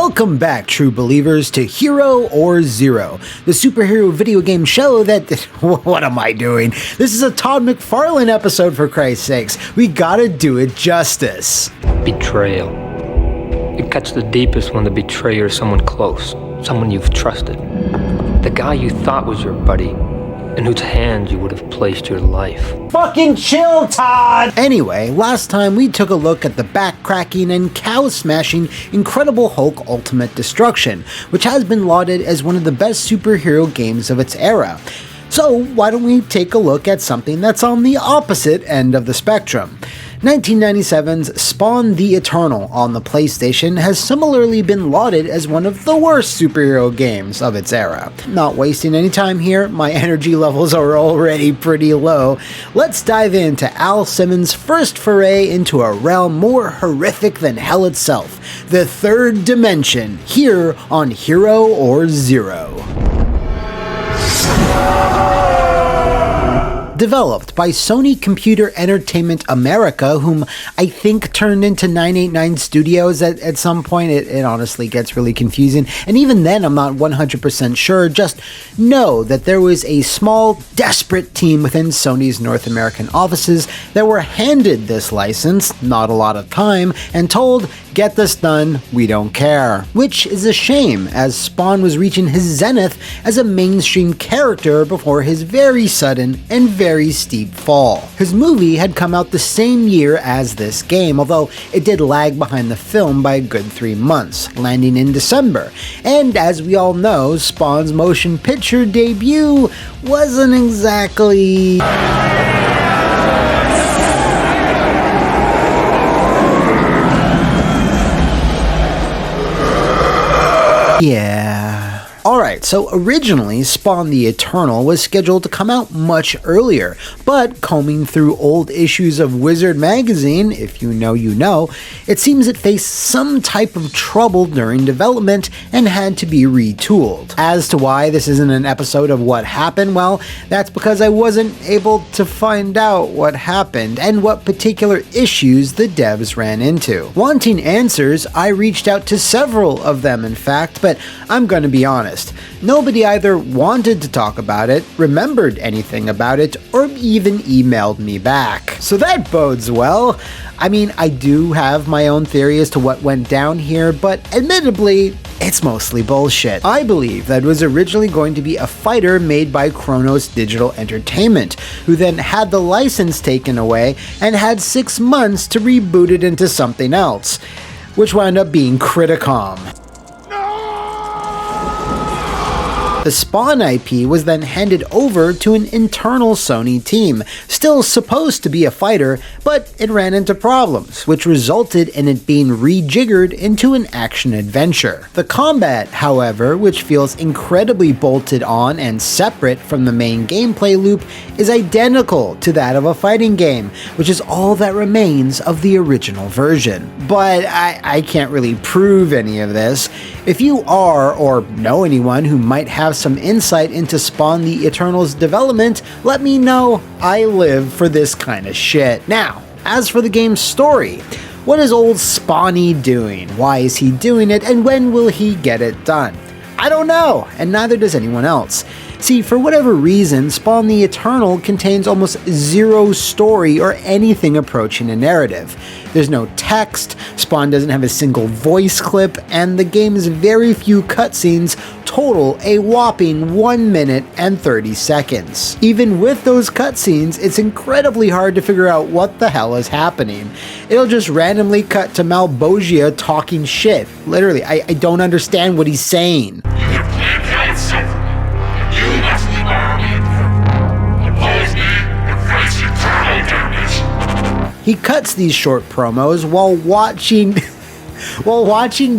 Welcome back, true believers, to Hero or Zero, the superhero video game show that... What am I doing? This is a Todd McFarlane episode, for Christ's sakes. We gotta do it justice. Betrayal. It cuts the deepest when the betrayer is someone close, someone you've trusted. The guy you thought was your buddy, in whose hands you would have placed your life. Fucking chill, Todd! Anyway, last time we took a look at the back-cracking and cow-smashing Incredible Hulk Ultimate Destruction, which has been lauded as one of the best superhero games of its era. So why don't we take a look at something that's on the opposite end of the spectrum. 1997's Spawn the Eternal on the PlayStation has similarly been lauded as one of the worst superhero games of its era. Not wasting any time here, my energy levels are already pretty low. Let's dive into Al Simmons' first foray into a realm more horrific than hell itself, the third dimension, here on Hero or Zero. Developed by Sony Computer Entertainment America, whom I think turned into 989 Studios at some point. It honestly gets really confusing, and even then I'm not 100% sure. Just know that there was a small, desperate team within Sony's North American offices that were handed this license, not a lot of time, and told, get this done, we don't care. Which is a shame, as Spawn was reaching his zenith as a mainstream character before his very sudden and very steep fall. His movie had come out the same year as this game, although it did lag behind the film by a good 3 months, landing in December. And as we all know, Spawn's motion picture debut wasn't exactly... Yeah. Alright, so originally Spawn the Eternal was scheduled to come out much earlier, but combing through old issues of Wizard magazine, if you know you know, it seems it faced some type of trouble during development and had to be retooled. As to why this isn't an episode of what happened, well, that's because I wasn't able to find out what happened and what particular issues the devs ran into. Wanting answers, I reached out to several of them in fact, but I'm gonna be honest. Nobody either wanted to talk about it, remembered anything about it, or even emailed me back. So that bodes well. I mean, I do have my own theory as to what went down here, but admittedly, it's mostly bullshit. I believe that it was originally going to be a fighter made by Kronos Digital Entertainment, who then had the license taken away and had 6 months to reboot it into something else, which wound up being Criticom. The Spawn IP was then handed over to an internal Sony team, still supposed to be a fighter, but it ran into problems, which resulted in it being rejiggered into an action-adventure. The combat, however, which feels incredibly bolted on and separate from the main gameplay loop, is identical to that of a fighting game, which is all that remains of the original version. But I can't really prove any of this. If you are, or know anyone who might have some insight into Spawn the Eternal's development, let me know. I live for this kind of shit. Now, as for the game's story, what is old Spawny doing? Why is he doing it? And when will he get it done? I don't know, and neither does anyone else. See, for whatever reason, Spawn the Eternal contains almost zero story or anything approaching a narrative. There's no text, Spawn doesn't have a single voice clip, and the game's very few cutscenes total a whopping 1 minute and 30 seconds. Even with those cutscenes, it's incredibly hard to figure out what the hell is happening. It'll just randomly cut to Malbogia talking shit. Literally, I don't understand what he's saying. He cuts these short promos while watching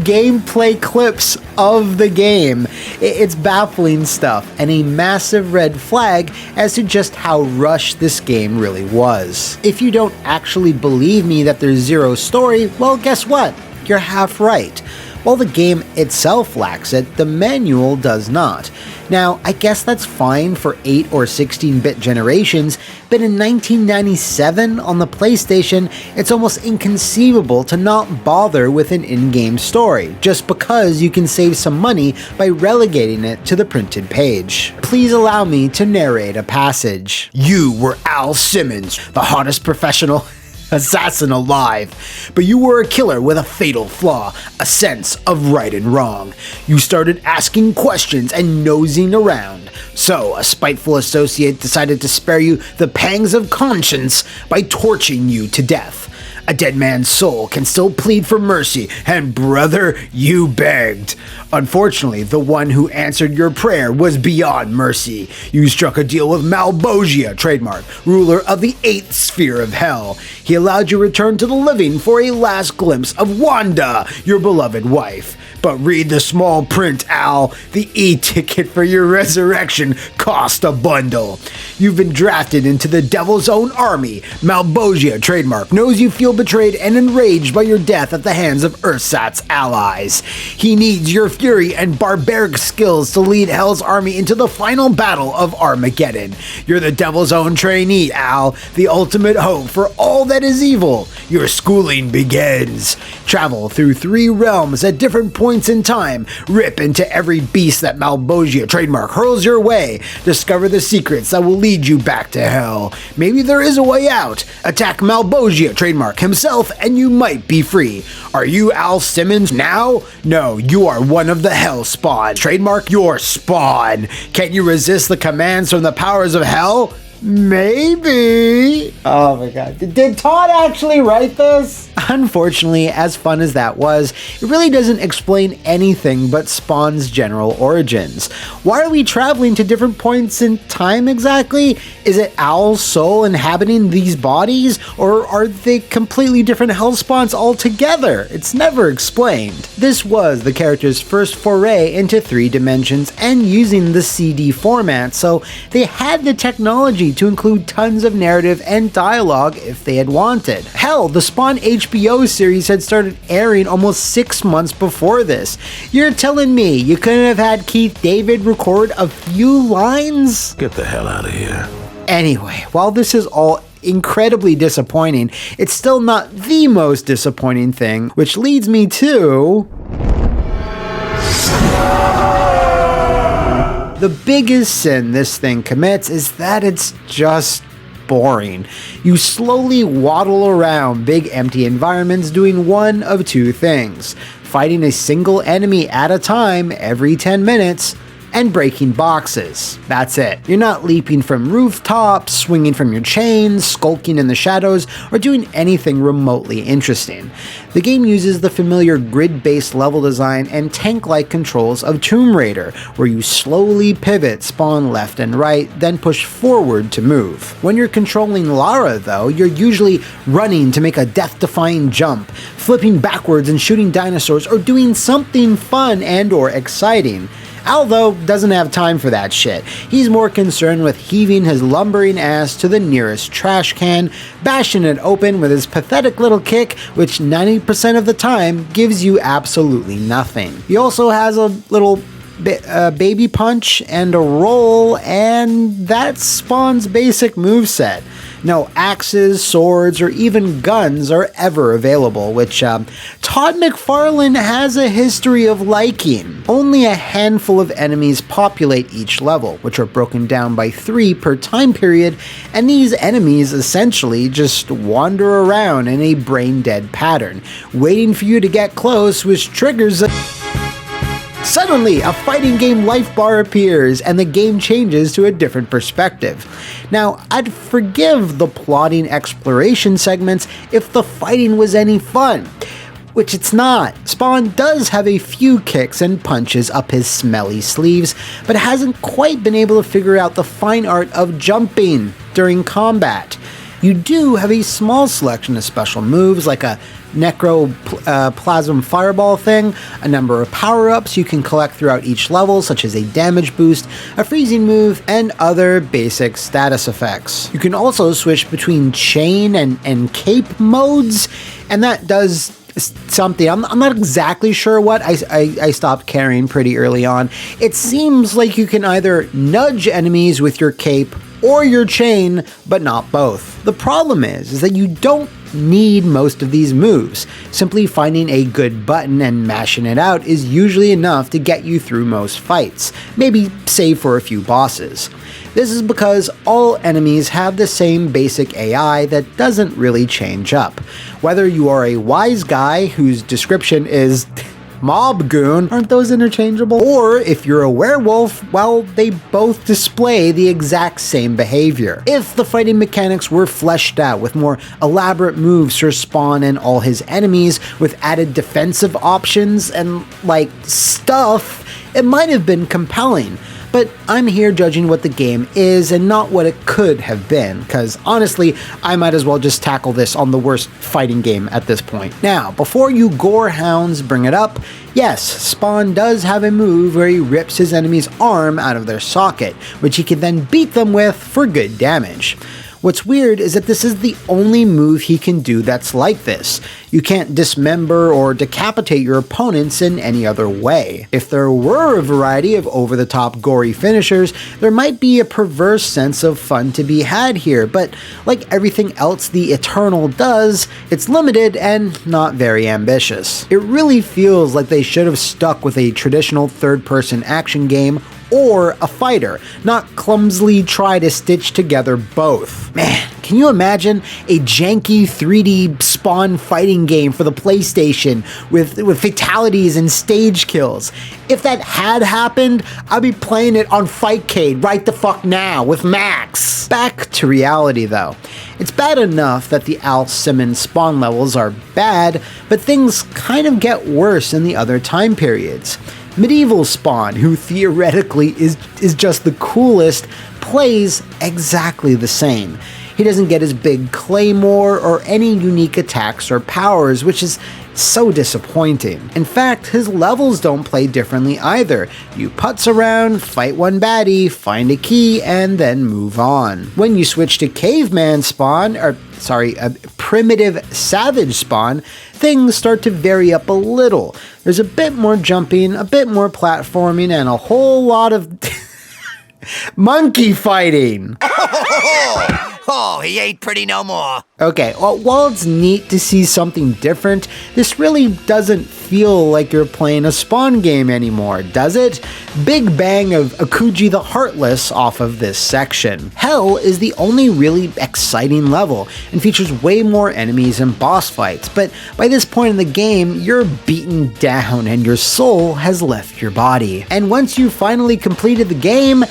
gameplay clips of the game. It's baffling stuff, and a massive red flag as to just how rushed this game really was. If you don't actually believe me that there's zero story, well, guess what? You're half right. While the game itself lacks it, the manual does not. Now, I guess that's fine for 8 or 16-bit generations, but in 1997 on the PlayStation, it's almost inconceivable to not bother with an in-game story, just because you can save some money by relegating it to the printed page. Please allow me to narrate a passage. You were Al Simmons, the hottest professional assassin alive, but you were a killer with a fatal flaw, a sense of right and wrong. You started asking questions and nosing around, so a spiteful associate decided to spare you the pangs of conscience by torching you to death. A dead man's soul can still plead for mercy, and brother, you begged. Unfortunately, the one who answered your prayer was beyond mercy. You struck a deal with Malbogia, trademark, ruler of the 8th sphere of hell. He allowed you return to the living for a last glimpse of Wanda, your beloved wife. But read the small print, Al. The e-ticket for your resurrection cost a bundle. You've been drafted into the devil's own army. Malbogia, trademark, knows you feel betrayed and enraged by your death at the hands of Ursat's allies. He needs your fury and barbaric skills to lead Hell's army into the final battle of Armageddon. You're the devil's own trainee, Al, the ultimate hope for all that is evil. Your schooling begins. Travel through 3 realms at different points in time. Rip into every beast that Malbogia, trademark, hurls your way. Discover the secrets that will lead you back to hell. Maybe there is a way out. Attack Malbogia, trademark, himself and you might be free. Are you Al Simmons now? No, you are one of the Hell Spawn. Trademark, your spawn. Can you resist the commands from the powers of hell? Maybe. Oh my god. Did Todd actually write this? Unfortunately, as fun as that was, it really doesn't explain anything but Spawn's general origins. Why are we traveling to different points in time exactly? Is it Al's soul inhabiting these bodies? Or are they completely different hell spawns altogether? It's never explained. This was the character's first foray into 3 dimensions and using the CD format, so they had the technology to include tons of narrative and dialogue if they had wanted. Hell, the Spawn HBO series had started airing almost 6 months before this. You're telling me you couldn't have had Keith David record a few lines? Get the hell out of here. Anyway, while this is all incredibly disappointing, it's still not the most disappointing thing, which leads me to the biggest sin this thing commits is that it's just boring. You slowly waddle around big empty environments doing one of 2 things: fighting a single enemy at a time every 10 minutes, and breaking boxes. That's it. You're not leaping from rooftops, swinging from your chains, skulking in the shadows, or doing anything remotely interesting. The game uses the familiar grid-based level design and tank-like controls of Tomb Raider, where you slowly pivot, spawn left and right, then push forward to move. When you're controlling Lara, though, you're usually running to make a death-defying jump, flipping backwards and shooting dinosaurs, or doing something fun and or exciting. Al, though, doesn't have time for that shit. He's more concerned with heaving his lumbering ass to the nearest trash can, bashing it open with his pathetic little kick, which 90% of the time gives you absolutely nothing. He also has a little baby punch and a roll, and that's Spawn's basic moveset. No axes, swords, or even guns are ever available, which Todd McFarlane has a history of liking. Only a handful of enemies populate each level, which are broken down by 3 per time period, and these enemies essentially just wander around in a brain-dead pattern, waiting for you to get close, which triggers a... Suddenly, a fighting game life bar appears, and the game changes to a different perspective. Now, I'd forgive the plotting exploration segments if the fighting was any fun, which it's not. Spawn does have a few kicks and punches up his smelly sleeves, but hasn't quite been able to figure out the fine art of jumping during combat. You do have a small selection of special moves like a Necroplasm Fireball thing, a number of power-ups you can collect throughout each level, such as a damage boost, a freezing move, and other basic status effects. You can also switch between chain and cape modes, and that does something. I'm not exactly sure what. I stopped caring pretty early on. It seems like you can either nudge enemies with your cape or your chain, but not both. The problem is that you don't need most of these moves. Simply finding a good button and mashing it out is usually enough to get you through most fights, maybe save for a few bosses. This is because all enemies have the same basic AI that doesn't really change up. Whether you are a wise guy whose description is mob goon, aren't those interchangeable? Or if you're a werewolf, well, they both display the exact same behavior. If the fighting mechanics were fleshed out with more elaborate moves for Spawn and all his enemies, with added defensive options and, stuff, it might have been compelling. But I'm here judging what the game is and not what it could have been, because honestly, I might as well just tackle this on the worst fighting game at this point. Now, before you gore hounds bring it up, yes, Spawn does have a move where he rips his enemy's arm out of their socket, which he can then beat them with for good damage. What's weird is that this is the only move he can do that's like this. You can't dismember or decapitate your opponents in any other way. If there were a variety of over-the-top gory finishers, there might be a perverse sense of fun to be had here, but like everything else the Eternal does, it's limited and not very ambitious. It really feels like they should have stuck with a traditional third-person action game or a fighter, not clumsily try to stitch together both. Man, can you imagine a janky 3D Spawn fighting game for the PlayStation with fatalities and stage kills? If that had happened, I'd be playing it on Fightcade right the fuck now with Max. Back to reality though. It's bad enough that the Al Simmons Spawn levels are bad, but things kind of get worse in the other time periods. Medieval Spawn, who theoretically is just the coolest, plays exactly the same. He doesn't get his big claymore or any unique attacks or powers, which is so disappointing. In fact, his levels don't play differently either. You putz around, fight one baddie, find a key, and then move on. When you switch to Caveman Spawn, Primitive Savage Spawn, things start to vary up a little. There's a bit more jumping, a bit more platforming, and a whole lot of monkey fighting. Oh, he ain't pretty no more. Okay, well, while it's neat to see something different, this really doesn't feel like you're playing a Spawn game anymore, does it? Big bang of Akuji the Heartless off of this section. Hell is the only really exciting level and features way more enemies and boss fights, but by this point in the game, you're beaten down and your soul has left your body. And once you finally completed the game,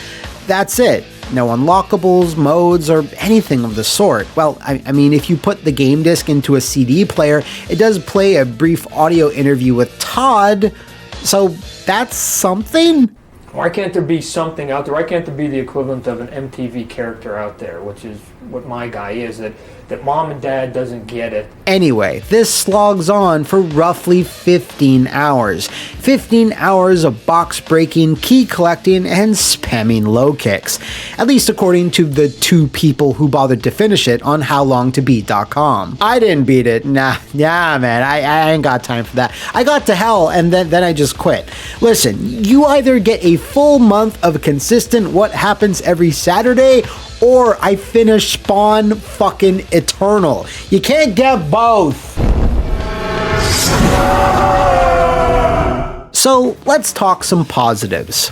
that's it. No unlockables, modes, or anything of the sort. Well, I mean, if you put the game disc into a CD player, it does play a brief audio interview with Todd, so that's something? Why can't there be something out there? Why can't there be the equivalent of an MTV character out there, which is what my guy is, that mom and dad doesn't get it? Anyway, this slogs on for roughly 15 hours. 15 hours of box breaking, key collecting, and spamming low kicks. At least according to the two people who bothered to finish it on howlongtobeat.com. I didn't beat it. Nah, man, I ain't got time for that. I got to hell and then I just quit. Listen, you either get a full month of consistent what happens every Saturday, or I finish Spawn fucking Eternal. You can't get both. So let's talk some positives.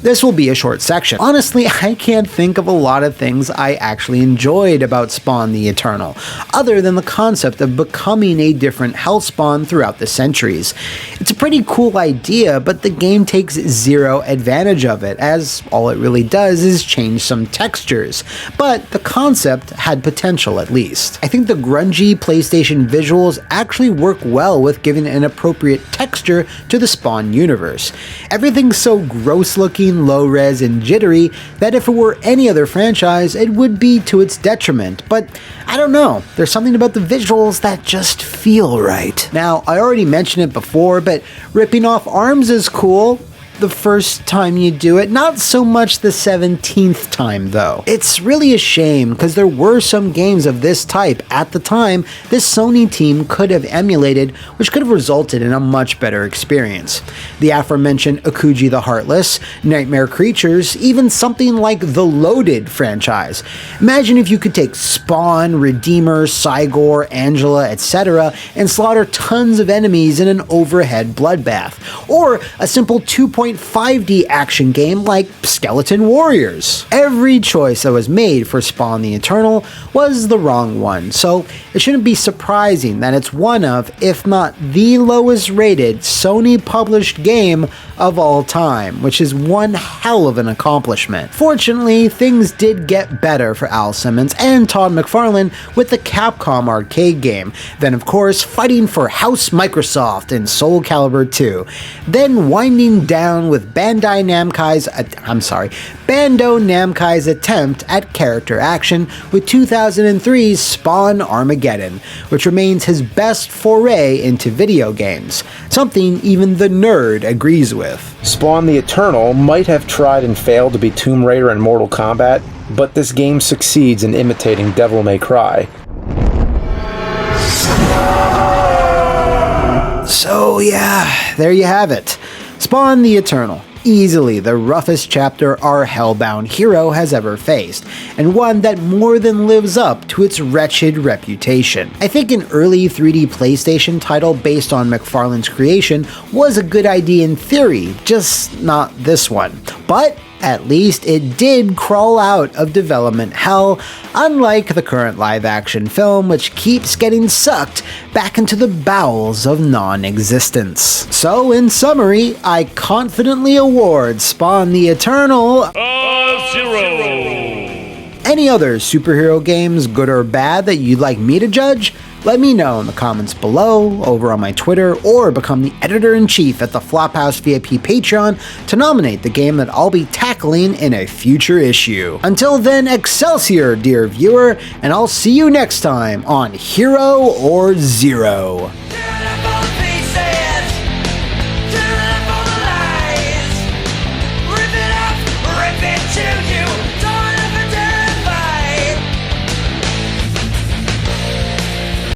This will be a short section. Honestly, I can't think of a lot of things I actually enjoyed about Spawn the Eternal, other than the concept of becoming a different Hellspawn throughout the centuries. It's a pretty cool idea, but the game takes zero advantage of it, as all it really does is change some textures. But the concept had potential at least. I think the grungy PlayStation visuals actually work well with giving an appropriate texture to the Spawn universe. Everything's so gross looking, low-res, and jittery that if it were any other franchise, it would be to its detriment, but I don't know, there's something about the visuals that just feel right. Now, I already mentioned it before, but ripping off arms is cool. the first time you do it, not so much the 17th time though. It's really a shame because there were some games of this type at the time this Sony team could have emulated, which could have resulted in a much better experience. The aforementioned Akuji the Heartless, Nightmare Creatures, even something like the Loaded franchise. Imagine if you could take Spawn, Redeemer, Cygor, Angela, etc. and slaughter tons of enemies in an overhead bloodbath. Or a simple 2.5D action game like Skeleton Warriors. Every choice that was made for Spawn the Eternal was the wrong one, so it shouldn't be surprising that it's one of, if not the lowest rated Sony published game of all time, which is one hell of an accomplishment. Fortunately, things did get better for Al Simmons and Todd McFarlane with the Capcom arcade game, then of course fighting for House Microsoft in Soul Calibur 2, then winding down with Bandai Namco's attempt at character action with 2003's Spawn Armageddon, which remains his best foray into video games, something even the nerd agrees with. Spawn the Eternal might have tried and failed to be Tomb Raider and Mortal Kombat, but this game succeeds in imitating Devil May Cry. So yeah, there you have it. Spawn the Eternal. Easily the roughest chapter our hellbound hero has ever faced, and one that more than lives up to its wretched reputation. I think an early 3D PlayStation title based on McFarlane's creation was a good idea in theory, just not this one. But at least it did crawl out of development hell, unlike the current live-action film, which keeps getting sucked back into the bowels of non-existence. So, in summary, I confidently award Spawn the Eternal a 0. Any other superhero games, good or bad, that you'd like me to judge? Let me know in the comments below, over on my Twitter, or become the editor-in-chief at the Flophouse VIP Patreon to nominate the game that I'll be tackling in a future issue. Until then, Excelsior, dear viewer, and I'll see you next time on Hero or Zero.